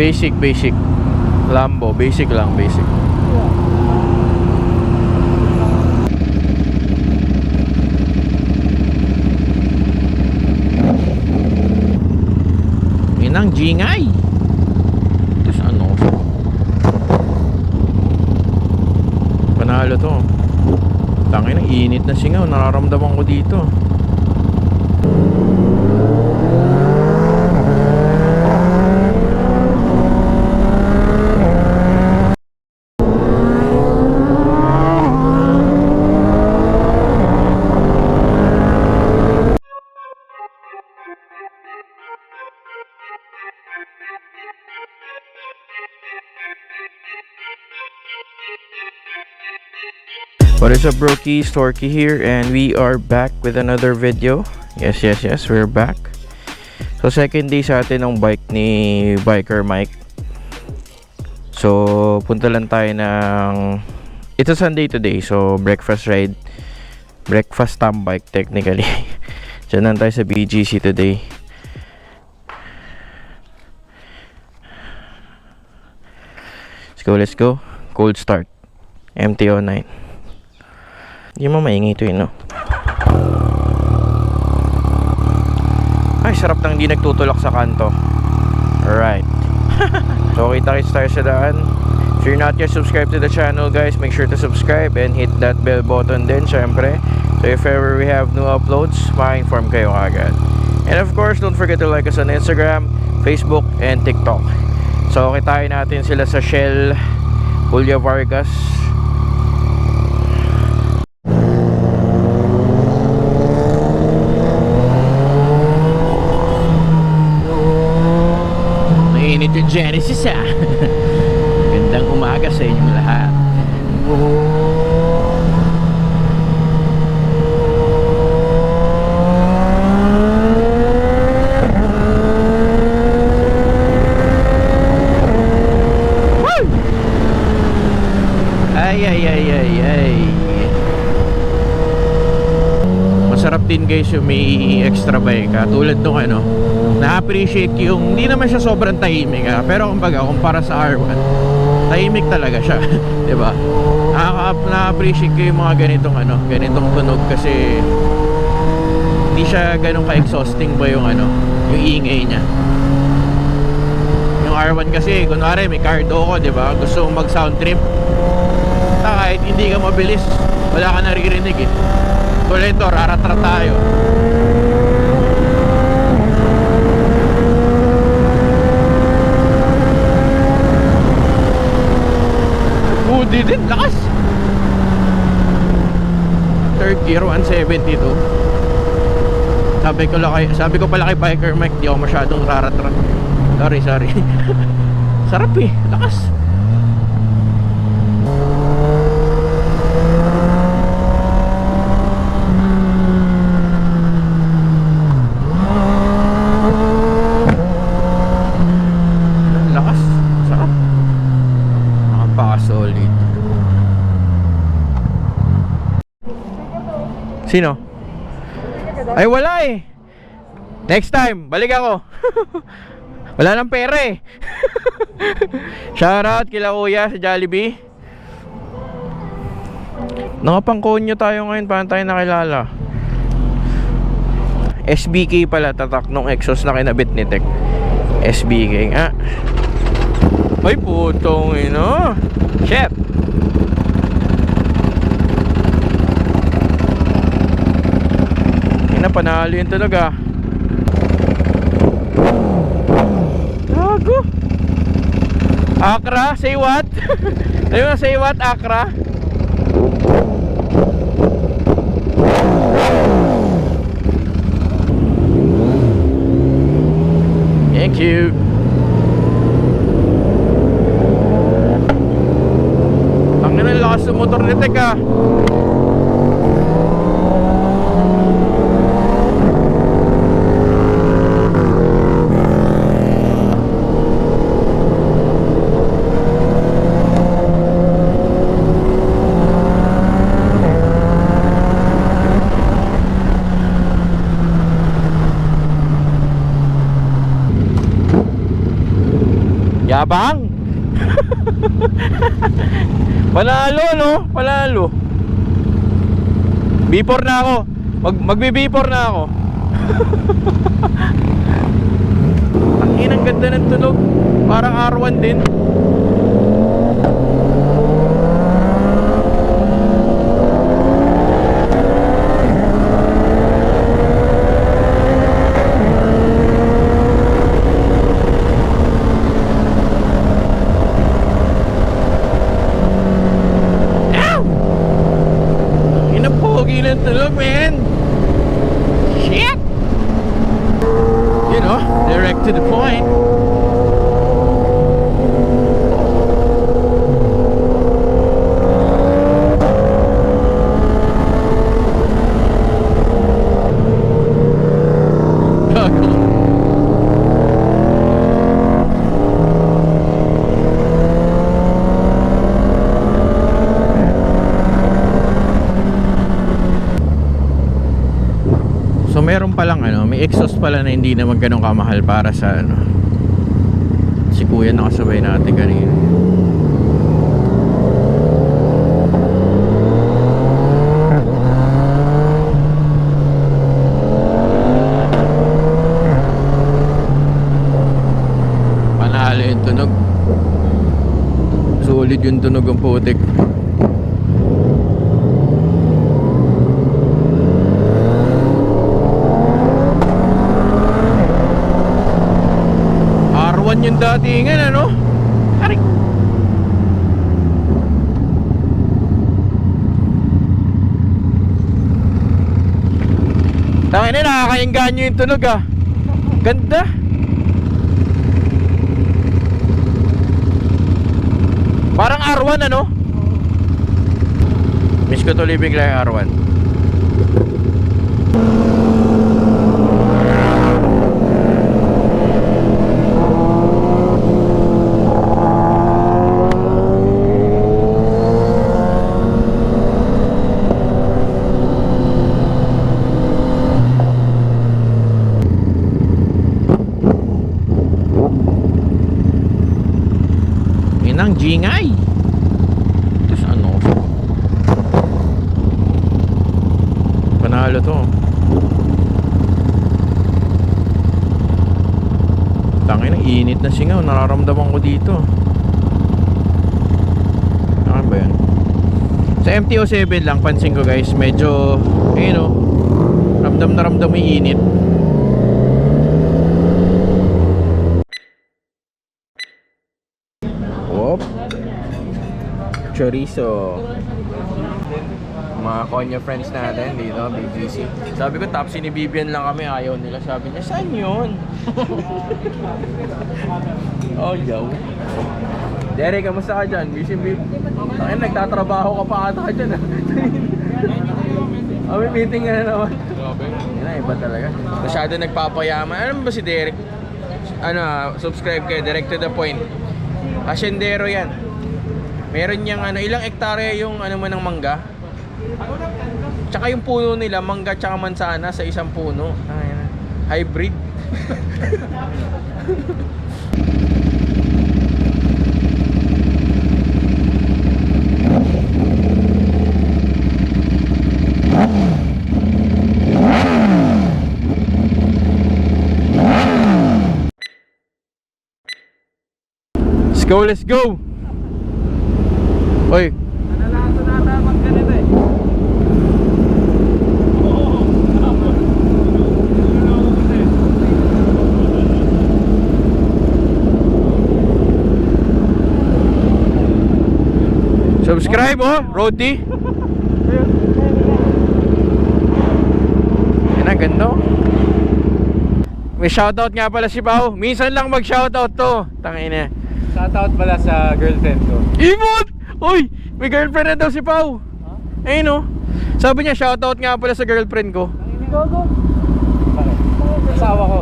Basic Lambo, basic lang, basic. Inang jingay. Tapos ano, panalo to. Tangin ng init na singaw, nararamdaman ko dito. What is up, brokies? TorqKey here, and we are back with another video. Yes, we're back. So second day sa atin ng bike ni Biker Mike. So punta lang tayo ng, it's a Sunday today, so breakfast ride, breakfast Tambike technically. Diyan lang tayo sa BGC today. Let's go. Cold start, MT-09. Hindi mo maingay ito, no? Ay, sarap nang hindi nagtutulak sa kanto. Alright. So kita-kits tayo sa daan. If you're not yet subscribed to the channel, guys, make sure to subscribe and hit that bell button din, syempre. So if ever we have new uploads, ma-inform kayo agad. And of course, don't forget to like us on Instagram, Facebook, and TikTok. So kitain natin sila sa Shell Julia Vargas. Mainit yung Genesis, ah. Gandang umaga sa inyong lahat. Ay. Masarap din, guys, yung may extra bike, tulad nung ano, na-appreciate yung, hindi naman siya sobrang tahimik, pero kumbaga kumpara sa R1, tahimik talaga siya. Diba? Na-appreciate ko yung mga ganitong ano, ganitong tunog, kasi hindi siya ganun ka-exhausting ba yung ano, yung ingay niya. Yung R1 kasi, kunwari may cardo ko, diba? Gusto mong mag-sound trip, kahit hindi ka mabilis, wala ka naririnig eh. Tulad ito, raratra tayo. Woody din, lakas. Third gear, 172. Sabi ko pala kay Biker Mike, di ako masyadong raratra. Sorry. Sarap eh, lakas. Solid. Sino? Ay, wala eh. Next time, balik ako. Wala nang pera eh. Shoutout kila kuya sa Jollibee. Nakapangkonyo tayo ngayon. Paano tayo nakilala? SBK pala tatak nung exhaust na kinabit ni Tek. SBK nga. Ay, putong ino. Shit. Panalo yun talaga. Gago. Akra, say what? Ayun, say what, Akra? Thank you. Ang lakas ng motor ni Tek, Yabang. Panalo, no? Panalo. B4 na ako. Magbi-B4 na ako. Ang ganda ng tunog. Parang R1 din. Tunog, man. Shit. You know, direct to the point. So meron palang may exhaust pala na hindi naman ganun kamahal para sa si kuya nakasabay natin kanina. Panalo yung tunog. Solid yung tunog ng putik. Yung datingan Arik. Tangin na, nakakaingganyo yung tunog Ganda. Parang R1 Miss ko to living like R1. Inang jingay. Tapos panalo to. Tangin, ang init na singaw. Nararamdaman ko dito. Ano ba yan? Sa MT-07 lang, pansin ko guys, medyo ramdam na ramdam yung init. Chorizo. Mga Konya friends natin dito, BGC. Sabi ko, top sinibibian lang kami, ayaw nila. Sabi niya, saan yun? Oh, yaw. Derek, kamusta ka dyan? Busy, Tangin, nagtatrabaho ka pa ata dyan. May meeting ka na naman. Yan na, iba talaga. Masyado nagpapayaman. Ano ba si Derek? Subscribe kayo, direct to the point. Asyendero yan. Meron niyang ilang hektarya yung ng mangga. Tsaka yung puno nila, mangga tsaka mansana sa isang puno. Hybrid. Let's go. Oy. Nanalaso na dapat ganito Subscribe Rodi. Yan ang ganda. May shoutout nga pala si Pao. Minsan lang mag-shoutout to. Tangina. Shoutout pala sa girlfriend ko. Imot! Uy! May girlfriend na daw si Pao. Ayun Sabi niya shoutout nga pala sa girlfriend ko. Hindi ko. Bakit? Asawa ko.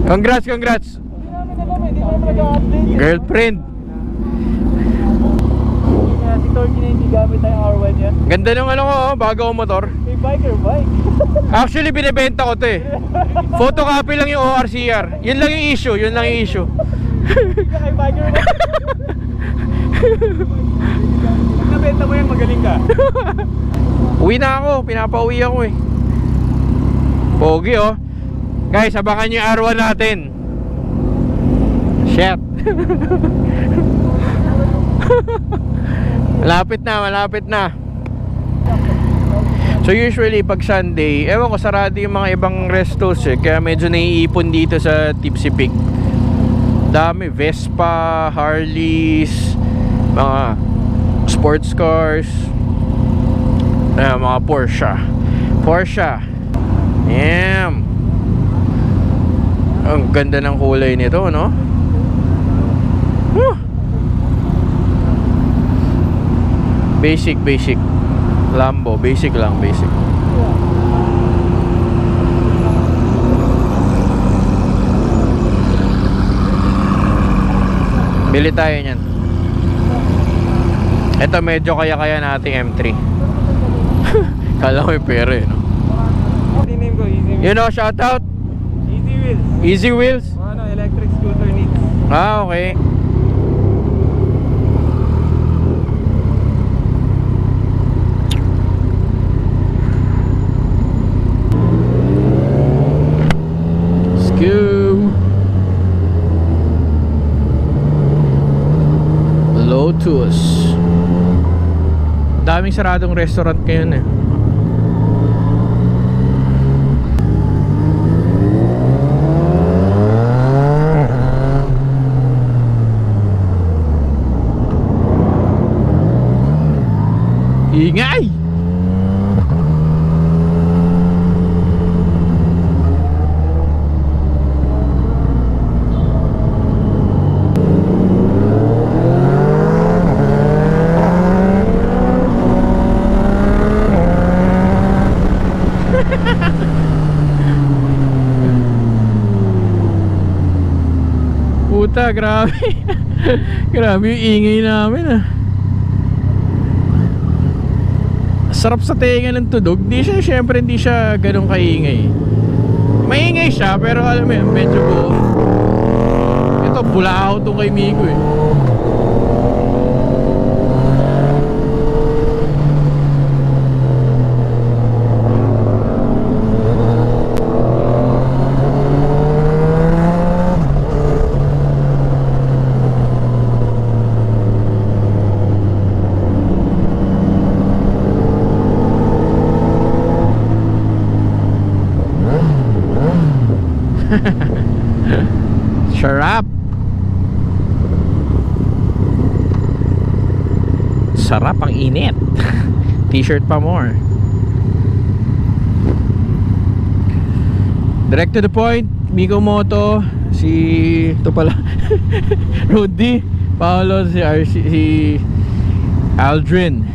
Congrats. Hindi namin alam hindi namin nag-update. Girlfriend. Si TorqKey na hindi gamit ang R1 niya. Ganda nung bago ang motor. May bike. Actually binibenta ko to Photocopy lang yung ORCR. Yun lang yung issue. Hindi ka kay biker mo. Pag nabenta mo yan, magaling ka. Uwi na ako, pinapauwi ako eh. Pogi oh. Guys, abangan nyo yung R1 natin. Shit. Malapit na, malapit na. So usually pag Sunday, ewan ko, sarado yung mga ibang restos eh. Kaya medyo naiipon dito sa Tipsy Peak. Dami, Vespa, Harleys, mga sports cars, mga Porsche. Damn. Ang ganda ng kulay nito, no? Woo! Basic Lambo, basic lang. Bili tayo niyan. Ito medyo kaya nating M3. Kala ko yung pera eh, no? Name ko, Easy Wheels. You know, shout out Easy Wheels. Easy Wheels. Ano, electric scooter needs. Ah, okay. Let's go. Lotus. Daming saradong restaurant ngayon eh. Ingay! Puta, grabe. Grabe yung ingay namin ah. Sarap sa tenga ng tunog. Syempre hindi siya ganun kaingay. Maingay siya pero alam mo yun, medyo buo. Ito, bulao to kay Migo eh. Sarap. Sarap ang init. T-shirt pa more. Direct to the point. Migo Moto. Ito pala Rudy, Paolo, si Aldrin.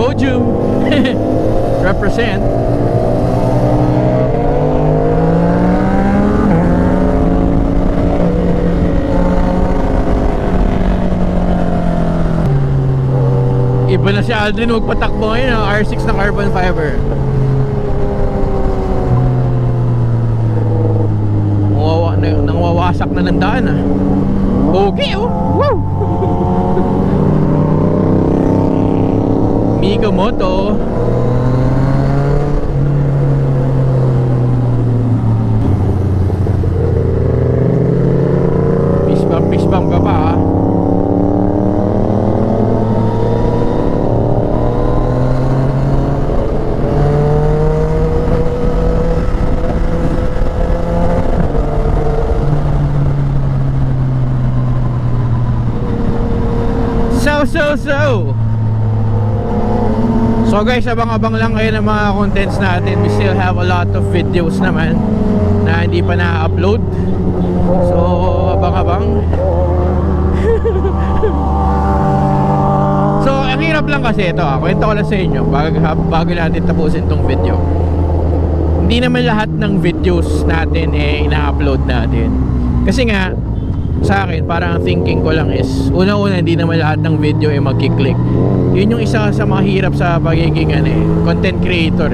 Podium. Represent. Iba na si Aldrin magpatakbo ngayon, R6 na carbon fiber. Nangwawasak na ng daan ah. Okay oh. Woo! Migo Moto. Fist bump ka pa ha. So guys, abang-abang lang kayo ng mga contents natin. We still have a lot of videos naman na hindi pa na-upload. So abang-abang. So ang Ang hirap lang kasi ito, kwento ko lang sa inyo bago natin tapusin tong video. Hindi naman lahat ng videos natin ina-upload natin. Kasi nga sa akin, parang ang thinking ko lang is una-una, hindi naman lahat ng video magki-click. Yun yung isa sa mga hirap sa pagiging content creator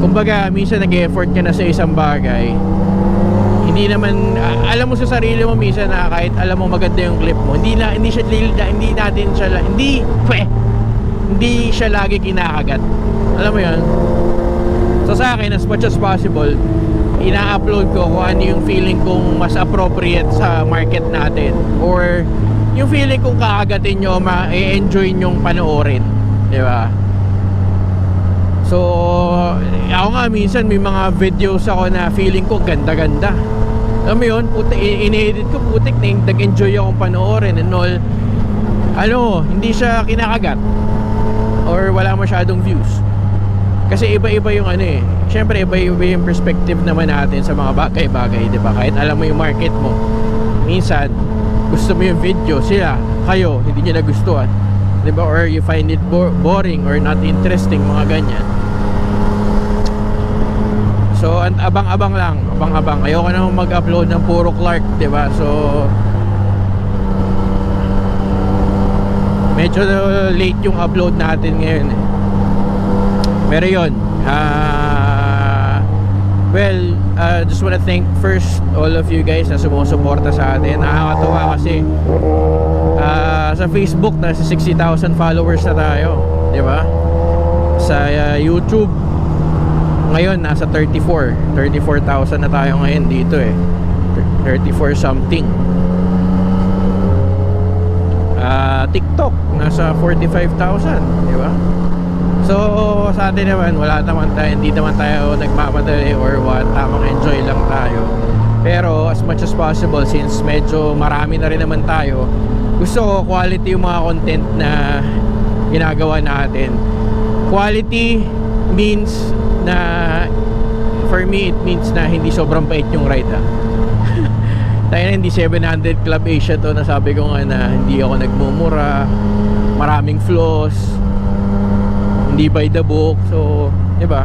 Kumbaga, minsan nag-effort ka na sa isang bagay, hindi naman alam mo sa sarili mo minsan na kahit alam mo maganda yung clip mo, hindi siya lagi kinakagat. Alam mo yun? So sa akin, as much as possible, ina-upload ko kung ano yung feeling kong mas appropriate sa market natin, or yung feeling kong kakagatin nyo, ma-enjoy nyong panoorin, di ba? So ako nga minsan may mga videos ako na feeling ko ganda-ganda. Alam mo yun, in-edit ko, putik, nag-enjoy akong panoorin and all. Hindi siya kinakagat or wala masyadong views. Kasi iba-iba yung syempre iba-iba yung perspective naman natin sa mga bagay-bagay, di ba? Kahit alam mo yung market mo, minsan gusto mo yung video, kayo hindi nyo nagustuhan, di ba? Or you find it boring or not interesting, mga ganyan. So abang-abang lang, abang-abang. Ayoko naman mag-upload ng puro Clark, di ba? So medyo late yung upload natin ngayon Pero yun, just wanna thank first all of you guys na sumusuporta sa atin. Nakakatuwa kasi sa Facebook nasa 60,000 followers na tayo, di ba? Sa YouTube ngayon nasa 34,000 na tayo ngayon dito 34 something. TikTok nasa 45,000, di ba? So sa atin naman, hindi naman tayo nagmamadali or what, tamang enjoy lang tayo. Pero as much as possible, since medyo marami na rin naman tayo, gusto ko quality yung mga content na ginagawa natin. Quality means na, for me, it means na hindi sobrang pait yung ride tayo na hindi 700 Club Asia to, na sabi ko nga na hindi ako nagmumura, maraming flaws, hindi by the book. So, di ba?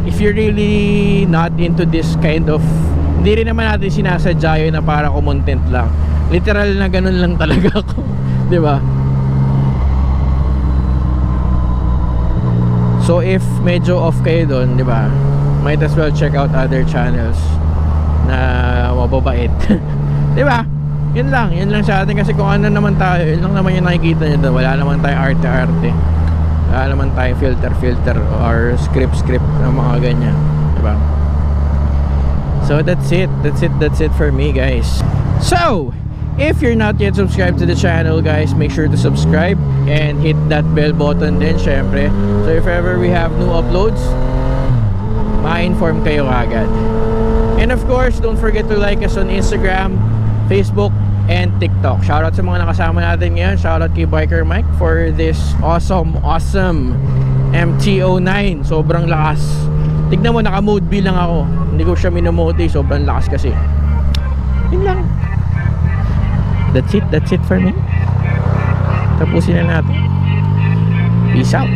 If you're really not into this kind of, hindi rin naman natin sinasadya yun na para ko content lang. Literal na ganun lang talaga ako. Di ba? So, if medyo off kayo doon, di ba? Might as well check out other channels na mababait. Di ba? Yun lang sa atin, kasi kung ano naman tayo, yun lang naman yung nakikita nyo doon. Wala naman tayong arte-arte, wala naman tayong filter or script ng mga ganyan, di ba? So that's it for me, guys. So if you're not yet subscribed to the channel, guys, make sure to subscribe and hit that bell button din, syempre. So if ever we have new uploads, ma-inform kayo agad. And of course, don't forget to like us on Instagram, Facebook, and TikTok. Shoutout sa mga nakasama natin ngayon. Shoutout kay Biker Mike for this awesome MT-09. Sobrang lakas. Tignan mo, naka-mode B lang ako. Hindi ko siya minomote, sobrang lakas kasi. Yun lang. That's it for me. Tapusin na natin. Peace out.